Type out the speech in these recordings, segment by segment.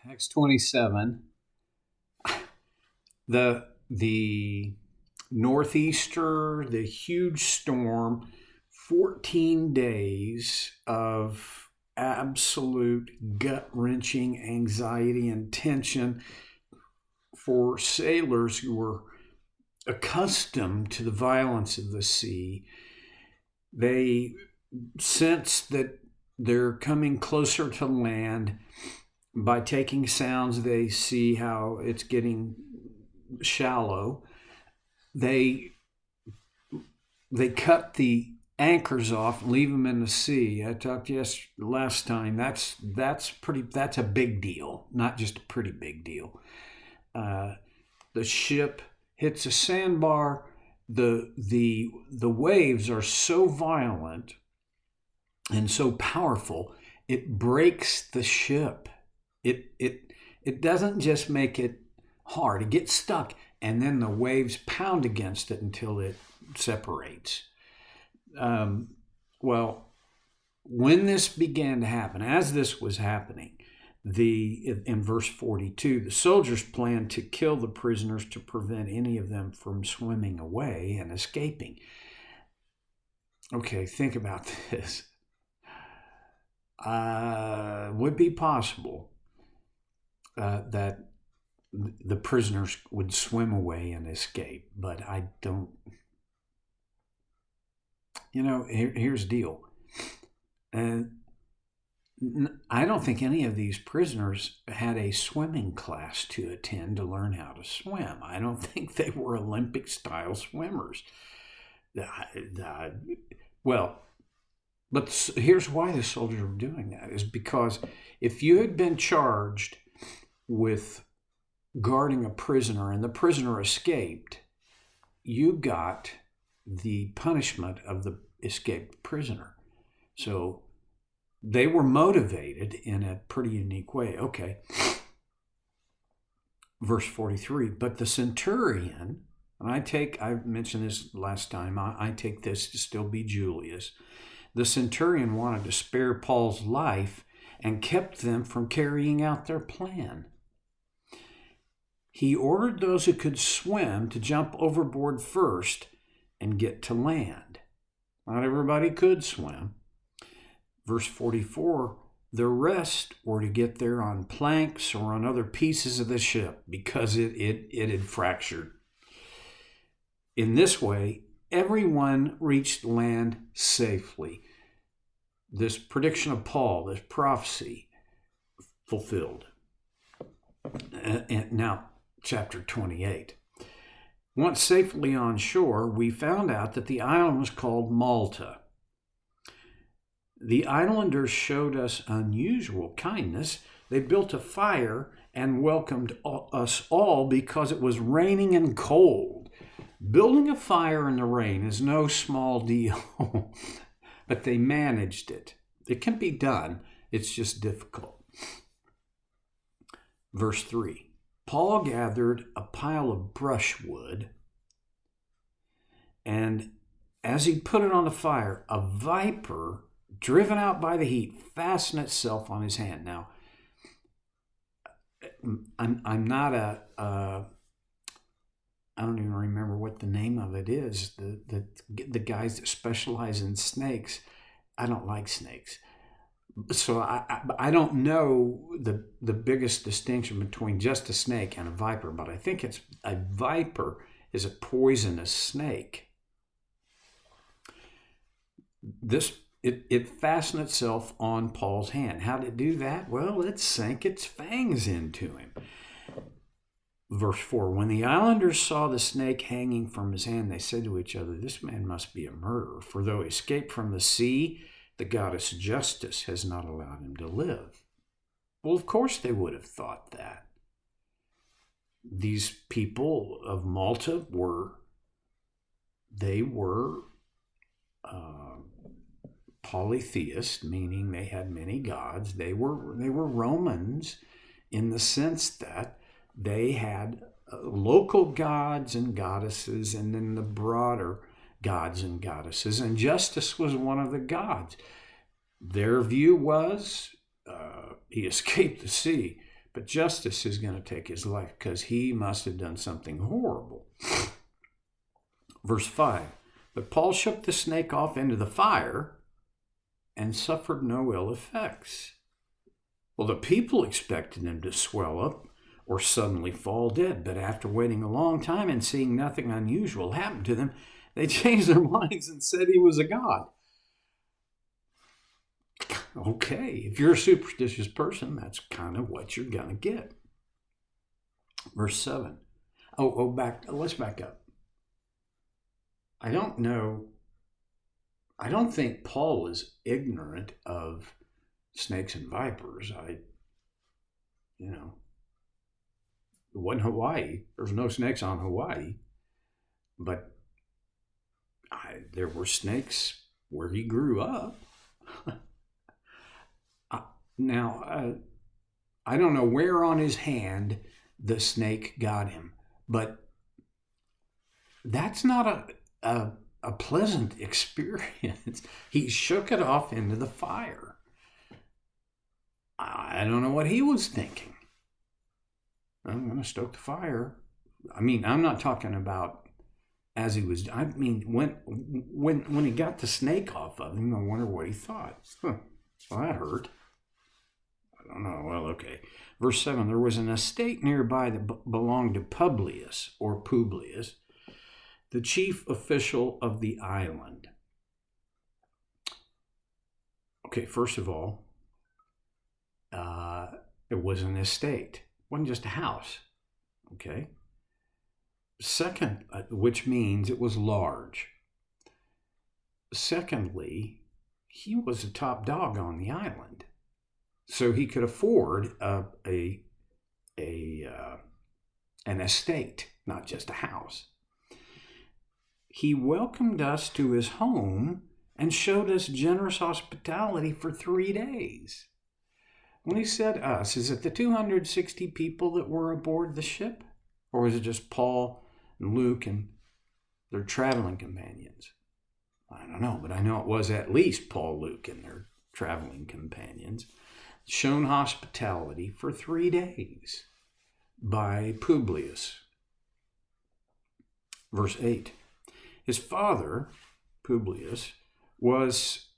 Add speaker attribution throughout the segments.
Speaker 1: Acts 27. The northeaster, the huge storm, 14 days of absolute gut-wrenching anxiety and tension for sailors who were accustomed to the violence of the sea. They sense that they're coming closer to land. By taking sounds, they see how it's getting shallow. They cut the anchors off and leave them in the sea. I talked last time. That's a big deal, not just a pretty big deal. The ship hits a sandbar. The waves are so violent and so powerful, it breaks the ship. It doesn't just make it hard. It gets stuck, and then the waves pound against it until it separates. Well, when this began to happen, as this was happening, in verse 42, the soldiers planned to kill the prisoners to prevent any of them from swimming away and escaping. Okay, think about this. Would be possible that the prisoners would swim away and escape, but I don't. Here's the deal. And I don't think any of these prisoners had a swimming class to attend to learn how to swim. I don't think they were Olympic-style swimmers. Well, but here's why the soldiers were doing that, is because if you had been charged with guarding a prisoner and the prisoner escaped, you got the punishment of the escaped prisoner. So they were motivated in a pretty unique way. Okay. Verse 43, but the centurion, and I mentioned this last time, I take this to still be Julius. The centurion wanted to spare Paul's life and kept them from carrying out their plan. He ordered those who could swim to jump overboard first and get to land. Not everybody could swim. Verse 44, the rest were to get there on planks or on other pieces of the ship because it had fractured. In this way, everyone reached land safely. This prediction of Paul, this prophecy, fulfilled. And now, chapter 28. Once safely on shore, we found out that the island was called Malta. The islanders showed us unusual kindness. They built a fire and welcomed us all because it was raining and cold. Building a fire in the rain is no small deal, but they managed it. It can be done. It's just difficult. Verse 3. Paul gathered a pile of brushwood, and as he put it on the fire, a viper, driven out by the heat, fastened itself on his hand. Now, I'm not I don't even remember what the name of it is. The guys that specialize in snakes, I don't like snakes. So I don't know the biggest distinction between just a snake and a viper, but I think it's a viper is a poisonous snake. It fastened itself on Paul's hand. How did it do that? Well, it sank its fangs into him. Verse 4, when the islanders saw the snake hanging from his hand, they said to each other, this man must be a murderer, for though he escaped from the sea, the goddess Justice has not allowed him to live. Well, of course they would have thought that. These people of Malta were polytheist, meaning they had many gods. They were Romans in the sense that they had local gods and goddesses, and then the broader gods and goddesses, and Justice was one of the gods. Their view was he escaped the sea, but justice is going to take his life because he must have done something horrible. Verse 5, but Paul shook the snake off into the fire and suffered no ill effects. Well, the people expected him to swell up or suddenly fall dead, but after waiting a long time and seeing nothing unusual happen to them, they changed their minds and said he was a god. Okay, if you're a superstitious person, that's kind of what you're going to get. Verse 7. Let's back up. I don't think Paul was ignorant of snakes and vipers. It wasn't Hawaii. There's no snakes on Hawaii. But there were snakes where he grew up. Now, I don't know where on his hand the snake got him, but that's not a pleasant experience. He shook it off into the fire. I don't know what he was thinking. I'm going to stoke the fire. I mean, I'm not talking about as he was. I mean, when he got the snake off of him, I wonder what he thought. Well, that hurt. I don't know. Well, okay. Verse 7, there was an estate nearby that belonged to Publius, the chief official of the island. Okay, first of all, it was an estate. It wasn't just a house. Okay. Second, which means it was large. Secondly, he was a top dog on the island. So he could afford an estate, not just a house. He welcomed us to his home and showed us generous hospitality for 3 days. When he said us, is it the 260 people that were aboard the ship? Or was it just Paul and Luke and their traveling companions? I don't know, but I know it was at least Paul, Luke, and their traveling companions. Shown hospitality for 3 days by Publius. Verse 8. His father, Publius, was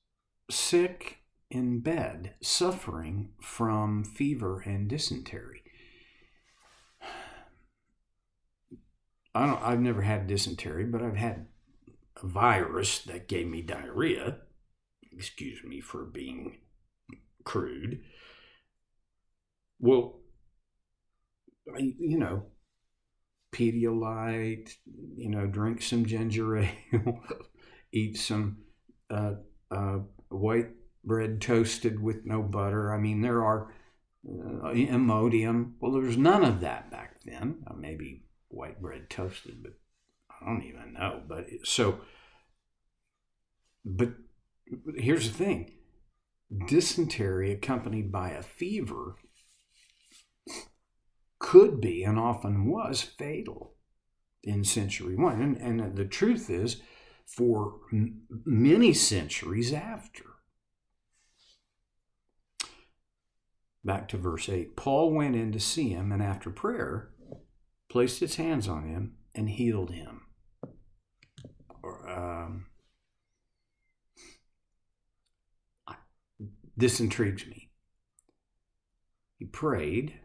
Speaker 1: sick in bed, suffering from fever and dysentery. I've never had dysentery, but I've had a virus that gave me diarrhea. Excuse me for being crude. Well, Pedialyte, drink some ginger ale, eat some white bread toasted with no butter. I mean, there are Imodium. Well, there was none of that back then. Maybe white bread toasted, but I don't even know. But here's the thing. Dysentery accompanied by a fever could be, and often was, fatal in century 1. And the truth is, for many centuries after. Back to verse 8. Paul went in to see him, and after prayer, placed his hands on him and healed him. This intrigues me. He prayed.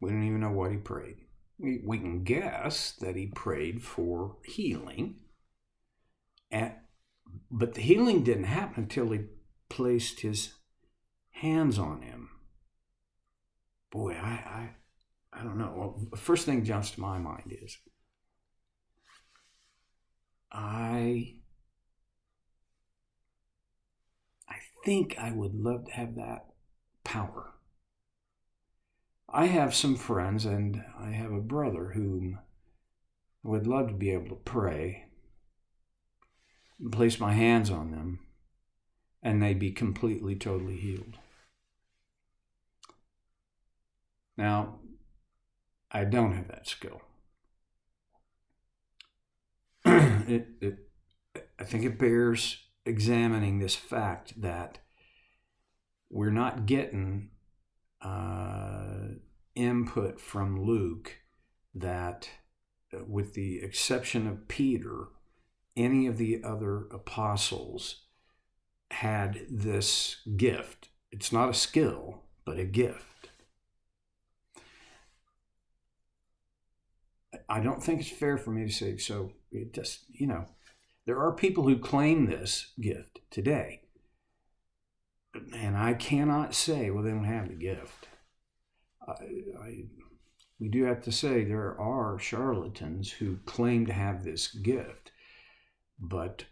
Speaker 1: We don't even know what he prayed. We can guess that he prayed for healing. But the healing didn't happen until he placed his hands on him. Boy, I don't know. Well, the first thing jumps to my mind is I think I would love to have that power. I have some friends, and I have a brother whom I would love to be able to pray and place my hands on them, and they'd be completely, totally healed. Now, I don't have that skill. I think it bears examining this fact that we're not getting input from Luke that, with the exception of Peter, any of the other apostles had this gift. It's not a skill, but a gift. I don't think it's fair for me to say so. It just, there are people who claim this gift today. And I cannot say, well, they don't have the gift. We do have to say there are charlatans who claim to have this gift. But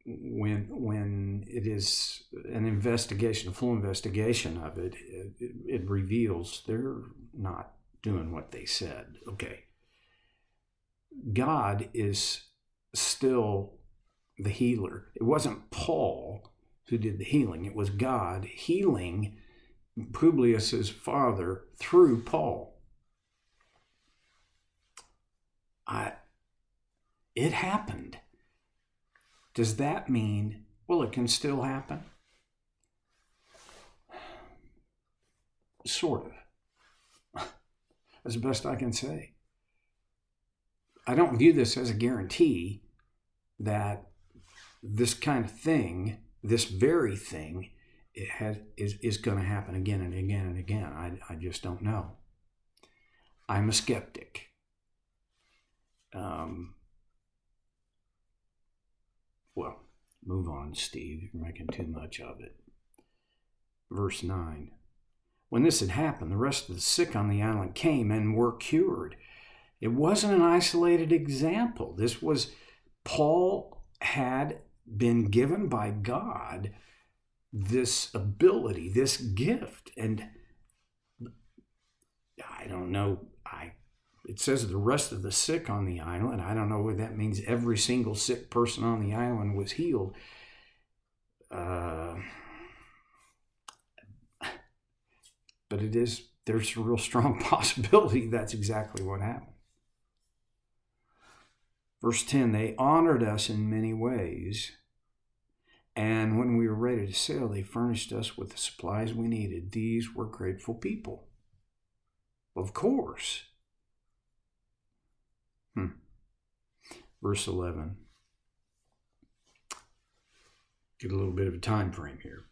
Speaker 1: when it is an investigation, a full investigation of it, it reveals they're not doing what they said. Okay. God is still the healer. It wasn't Paul who did the healing. It was God healing Publius's father through Paul. It happened. Does that mean, well, it can still happen? Sort of. That's the best I can say. I don't view this as a guarantee that this kind of thing, this very thing, is going to happen again and again and again. I just don't know. I'm a skeptic. Well, move on, Steve. You're making too much of it. Verse 9. When this had happened, the rest of the sick on the island came and were cured. It wasn't an isolated example. This was, Paul had been given by God this ability, this gift. And I don't know, it says the rest of the sick on the island. I don't know what that means. Every single sick person on the island was healed. But there's a real strong possibility that's exactly what happened. Verse 10, they honored us in many ways, and when we were ready to sail, they furnished us with the supplies we needed. These were grateful people. Of course. Verse 11. Get a little bit of a time frame here.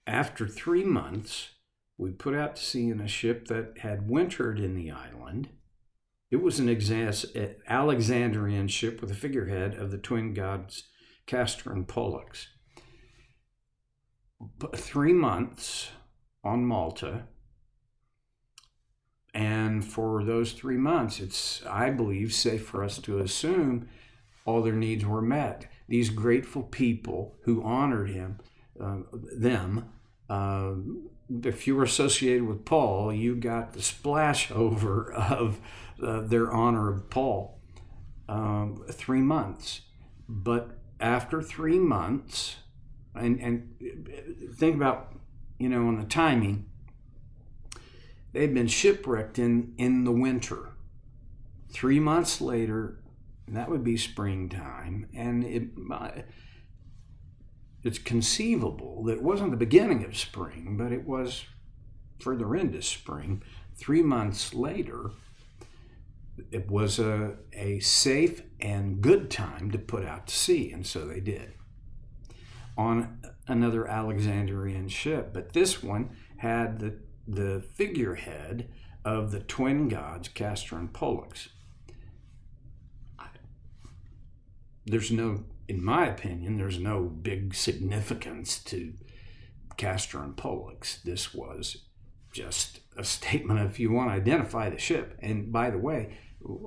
Speaker 1: After 3 months, we put out to sea in a ship that had wintered in the island. It was an Alexandrian ship with a figurehead of the twin gods Castor and Pollux. 3 months on Malta. And for those 3 months, it's, I believe, safe for us to assume all their needs were met. These grateful people who honored them, if you were associated with Paul, you got the splash over of their honor of Paul. 3 months. But after 3 months, and think about, on the timing, they'd been shipwrecked in the winter. 3 months later, that would be springtime, and it's conceivable that it wasn't the beginning of spring, but it was further into spring. 3 months later, it was a safe and good time to put out to sea, and so they did. On another Alexandrian ship, but this one had the figurehead of the twin gods, Castor and Pollux. In my opinion, there's no big significance to Castor and Pollux. This was just a statement of, if you want to identify the ship. And by the way,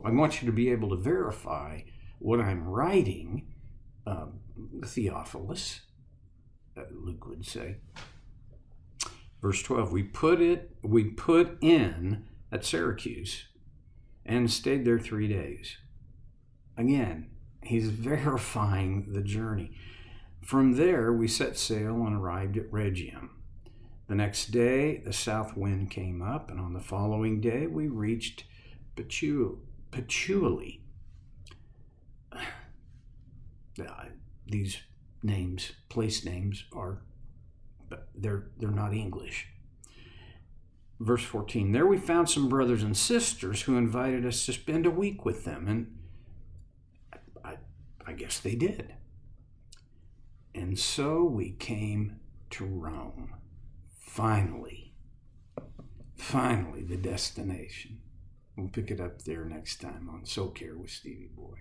Speaker 1: I want you to be able to verify what I'm writing, Theophilus, Luke would say. Verse 12, we put in at Syracuse and stayed there 3 days. Again, he's verifying the journey. From there, we set sail and arrived at Rhegium. The next day, the south wind came up, and on the following day, we reached Puteoli. These names, place names, they're not English. verse 14, there we found some brothers and sisters who invited us to spend a week with them. And I guess they did. And so we came to Rome. Finally, the destination. We'll pick it up there next time on So Care with Stevie Boy.